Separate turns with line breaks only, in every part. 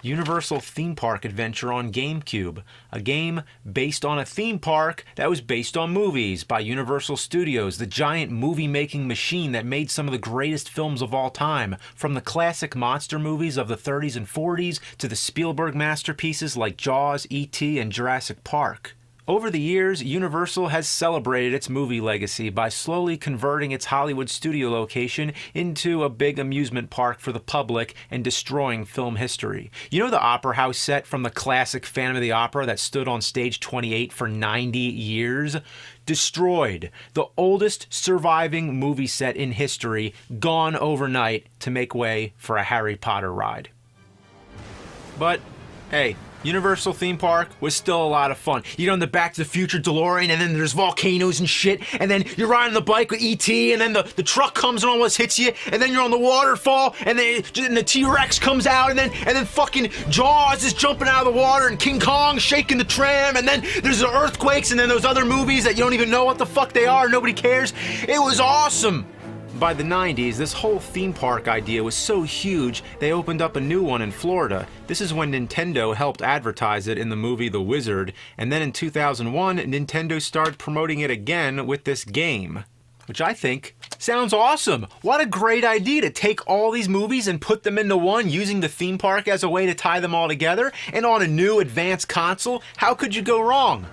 Universal Theme Park Adventure on GameCube, a game based on a theme park that was based on movies by Universal Studios, the giant movie-making machine that made some of the greatest films of all time, from the classic monster movies of the 30s and 40s to the Spielberg masterpieces like Jaws, E.T., and Jurassic Park. Over the years, Universal has celebrated its movie legacy by slowly converting its Hollywood studio location into a big amusement park for the public and destroying film history. You know the Opera House set from the classic Phantom of the Opera that stood on stage 28 for 90 years? Destroyed. The oldest surviving movie set in history, gone overnight to make way for a Harry Potter ride. But, hey, Universal Theme Park was still a lot of fun. You get on the Back to the Future DeLorean, and then there's volcanoes and shit, and then you're riding the bike with E.T., and then the truck comes and almost hits you, and then you're on the waterfall, and then the T-Rex comes out, and then fucking Jaws is jumping out of the water, and King Kong shaking the tram, and then there's the earthquakes, and then those other movies that you don't even know what the fuck they are, nobody cares. It was awesome! By the 90s, this whole theme park idea was so huge, they opened up a new one in Florida. This is when Nintendo helped advertise it in the movie The Wizard, and then in 2001, Nintendo started promoting it again with this game, which I think sounds awesome. What a great idea to take all these movies and put them into one, using the theme park as a way to tie them all together, and on a new advanced console. How could you go wrong?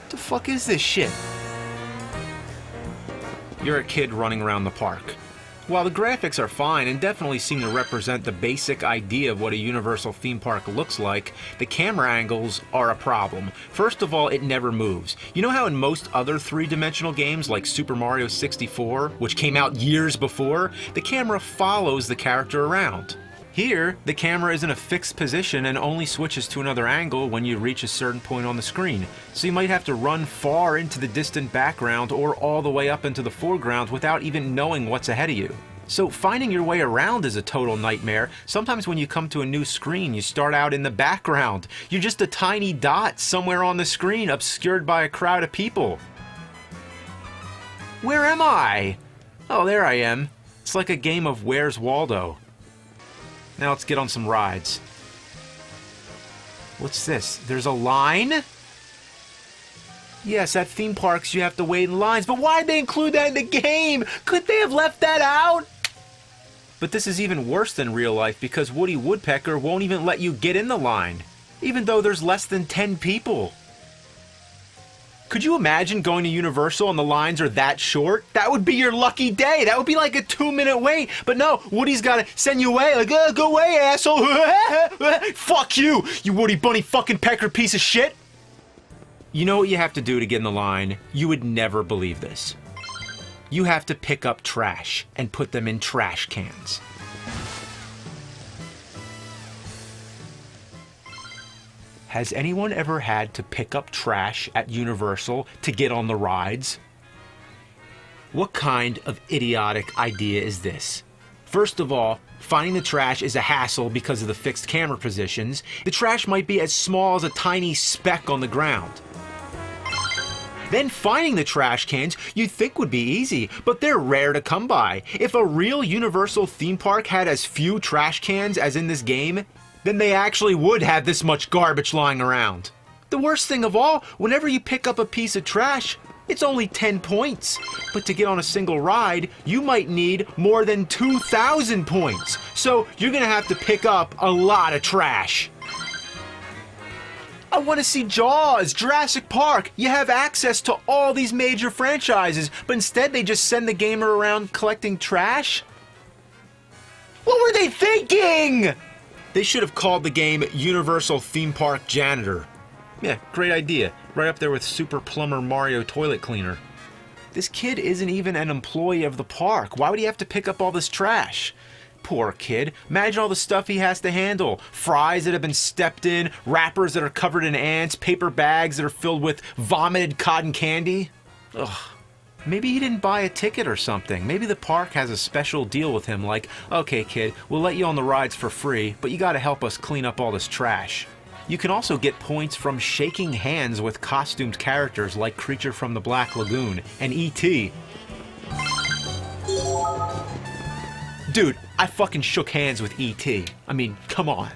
What the fuck is this shit? You're a kid running around the park. While the graphics are fine and definitely seem to represent the basic idea of what a Universal theme park looks like, the camera angles are a problem. First of all, it never moves. You know how in most other three-dimensional games like Super Mario 64, which came out years before, the camera follows the character around? Here, the camera is in a fixed position and only switches to another angle when you reach a certain point on the screen. So you might have to run far into the distant background or all the way up into the foreground without even knowing what's ahead of you. So finding your way around is a total nightmare. Sometimes when you come to a new screen, you start out in the background. You're just a tiny dot somewhere on the screen, obscured by a crowd of people. Where am I? Oh, there I am. It's like a game of Where's Waldo. Now let's get on some rides. What's this? There's a line? Yes, at theme parks you have to wait in lines, but why'd they include that in the game? Could they have left that out? But this is even worse than real life because Woody Woodpecker won't even let you get in the line, even though there's less than 10 people. Could you imagine going to Universal and the lines are that short? That would be your lucky day. That would be like a 2-minute wait. But no, Woody's gotta send you away. Like, go away, asshole. Fuck you, you Woody Bunny fucking Pecker piece of shit. You know what you have to do to get in the line? You would never believe this. You have to pick up trash and put them in trash cans. Has anyone ever had to pick up trash at Universal to get on the rides? What kind of idiotic idea is this? First of all, finding the trash is a hassle because of the fixed camera positions. The trash might be as small as a tiny speck on the ground. Then finding the trash cans you'd think would be easy, but they're rare to come by. If a real Universal theme park had as few trash cans as in this game, then they actually would have this much garbage lying around. The worst thing of all, whenever you pick up a piece of trash, it's only 10 points. But to get on a single ride, you might need more than 2,000 points. So you're gonna have to pick up a lot of trash. I want to see Jaws, Jurassic Park. You have access to all these major franchises, but instead they just send the gamer around collecting trash? What were they thinking? They should have called the game Universal Theme Park Janitor. Yeah, great idea. Right up there with Super Plumber Mario Toilet Cleaner. This kid isn't even an employee of the park. Why would he have to pick up all this trash? Poor kid. Imagine all the stuff he has to handle. Fries that have been stepped in, wrappers that are covered in ants, paper bags that are filled with vomited cotton candy. Ugh. Maybe he didn't buy a ticket or something. Maybe the park has a special deal with him like, okay kid, we'll let you on the rides for free, but you gotta help us clean up all this trash. You can also get points from shaking hands with costumed characters like Creature from the Black Lagoon and E.T. Dude, I fucking shook hands with E.T. I mean, come on.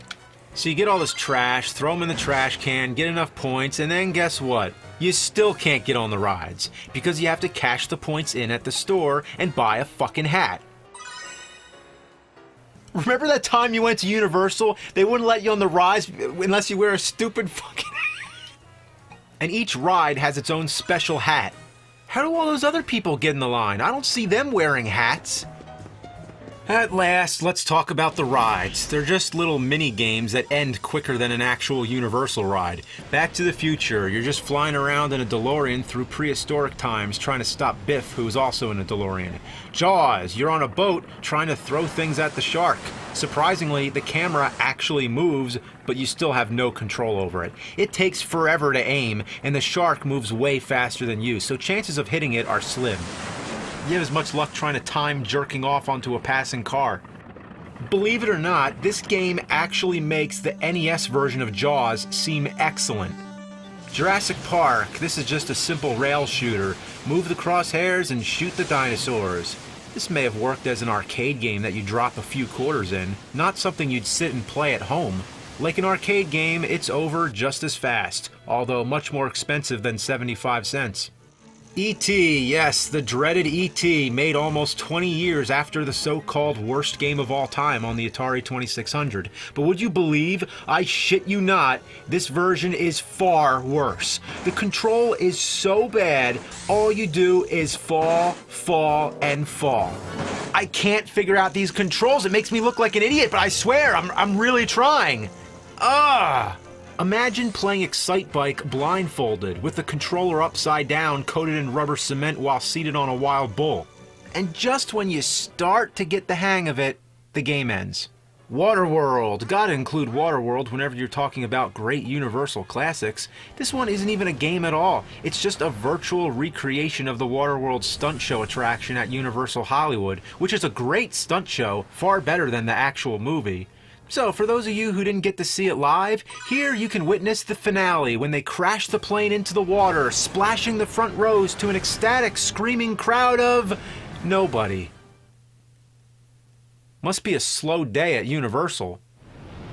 So you get all this trash, throw them in the trash can, get enough points, and then guess what? You still can't get on the rides because you have to cash the points in at the store and buy a fucking hat. Remember that time you went to Universal? They wouldn't let you on the rides unless you wear a stupid fucking hat. And each ride has its own special hat. How do all those other people get in the line? I don't see them wearing hats. At last, let's talk about the rides. They're just little mini games that end quicker than an actual Universal ride. Back to the Future, you're just flying around in a DeLorean through prehistoric times trying to stop Biff, who's also in a DeLorean. Jaws, you're on a boat trying to throw things at the shark. Surprisingly, the camera actually moves, but you still have no control over it. It takes forever to aim, and the shark moves way faster than you, so chances of hitting it are slim. You have as much luck trying to time jerking off onto a passing car. Believe it or not, this game actually makes the NES version of Jaws seem excellent. Jurassic Park, this is just a simple rail shooter. Move the crosshairs and shoot the dinosaurs. This may have worked as an arcade game that you drop a few quarters in, not something you'd sit and play at home. Like an arcade game, it's over just as fast, although much more expensive than 75 cents. E.T., yes, the dreaded E.T., made almost 20 years after the so-called worst game of all time on the Atari 2600. But would you believe, I shit you not, this version is far worse. The control is so bad, all you do is fall, fall, and fall. I can't figure out these controls, it makes me look like an idiot, but I swear, I'm really trying. Imagine playing Excitebike blindfolded, with the controller upside down coated in rubber cement while seated on a wild bull. And just when you start to get the hang of it, the game ends. Waterworld. Gotta include Waterworld whenever you're talking about great Universal classics. This one isn't even a game at all. It's just a virtual recreation of the Waterworld stunt show attraction at Universal Hollywood, which is a great stunt show, far better than the actual movie. So, for those of you who didn't get to see it live, here you can witness the finale when they crash the plane into the water, splashing the front rows to an ecstatic, screaming crowd of nobody. Must be a slow day at Universal.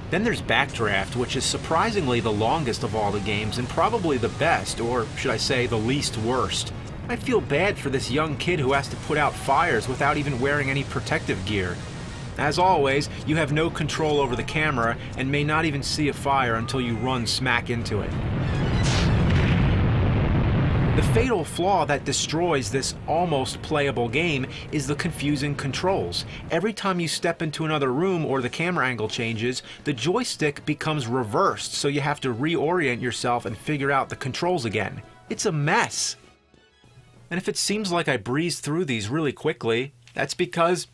Then there's Backdraft, which is surprisingly the longest of all the games and probably the best, or should I say the least worst. I feel bad for this young kid who has to put out fires without even wearing any protective gear. As always, you have no control over the camera and may not even see a fire until you run smack into it. The fatal flaw that destroys this almost playable game is the confusing controls. Every time you step into another room or the camera angle changes, the joystick becomes reversed, so you have to reorient yourself and figure out the controls again. It's a mess. And if it seems like I breezed through these really quickly, that's because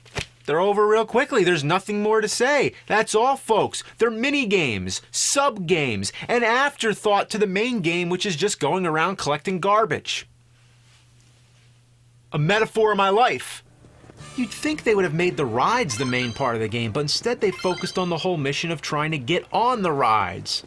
they're over real quickly. There's nothing more to say. That's all, folks. They're mini-games, sub-games, an afterthought to the main game, which is just going around collecting garbage. A metaphor of my life. You'd think they would have made the rides the main part of the game, but instead they focused on the whole mission of trying to get on the rides.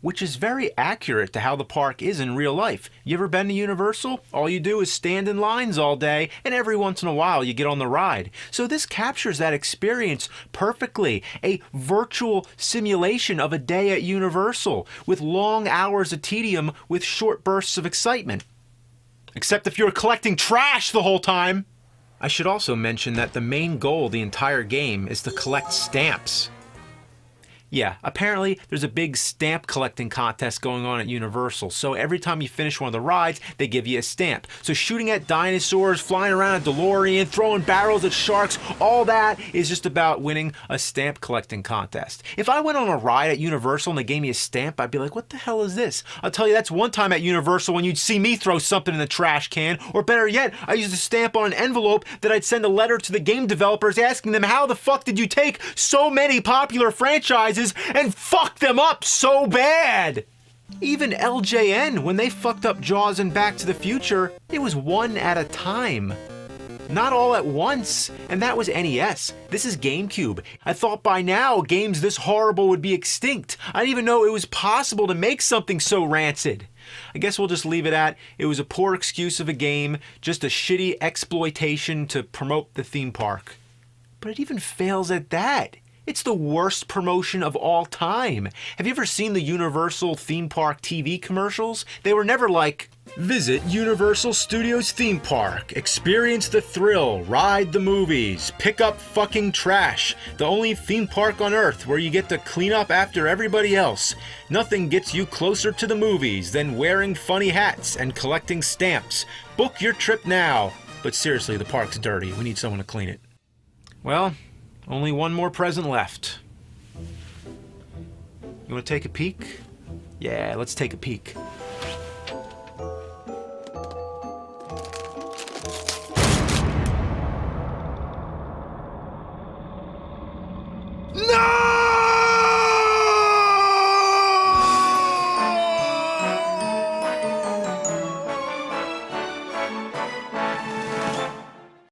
Which is very accurate to how the park is in real life. You ever been to Universal? All you do is stand in lines all day, and every once in a while you get on the ride. So this captures that experience perfectly. A virtual simulation of a day at Universal, with long hours of tedium with short bursts of excitement. Except if you're collecting trash the whole time. I should also mention that the main goal of the entire game is to collect stamps. Yeah, apparently there's a big stamp collecting contest going on at Universal, so every time you finish one of the rides, they give you a stamp. So shooting at dinosaurs, flying around a DeLorean, throwing barrels at sharks, all that is just about winning a stamp collecting contest. If I went on a ride at Universal and they gave me a stamp, I'd be like, what the hell is this? I'll tell you, that's one time at Universal when you'd see me throw something in the trash can, or better yet, I used a stamp on an envelope that I'd send a letter to the game developers asking them, how the fuck did you take so many popular franchises and fuck them up so bad? Even LJN, when they fucked up Jaws and Back to the Future, it was one at a time. Not all at once, and that was NES. This is GameCube. I thought by now games this horrible would be extinct. I didn't even know it was possible to make something so rancid. I guess we'll just leave it at, it was a poor excuse of a game, just a shitty exploitation to promote the theme park. But it even fails at that. It's the worst promotion of all time. Have you ever seen the Universal theme park TV commercials? They were never like, visit Universal Studios theme park, experience the thrill, ride the movies, pick up fucking trash. The only theme park on earth where you get to clean up after everybody else. Nothing gets you closer to the movies than wearing funny hats and collecting stamps. Book your trip now. But seriously, the park's dirty. We need someone to clean it. Well, only one more present left. You want to take a peek? Yeah, let's take a peek.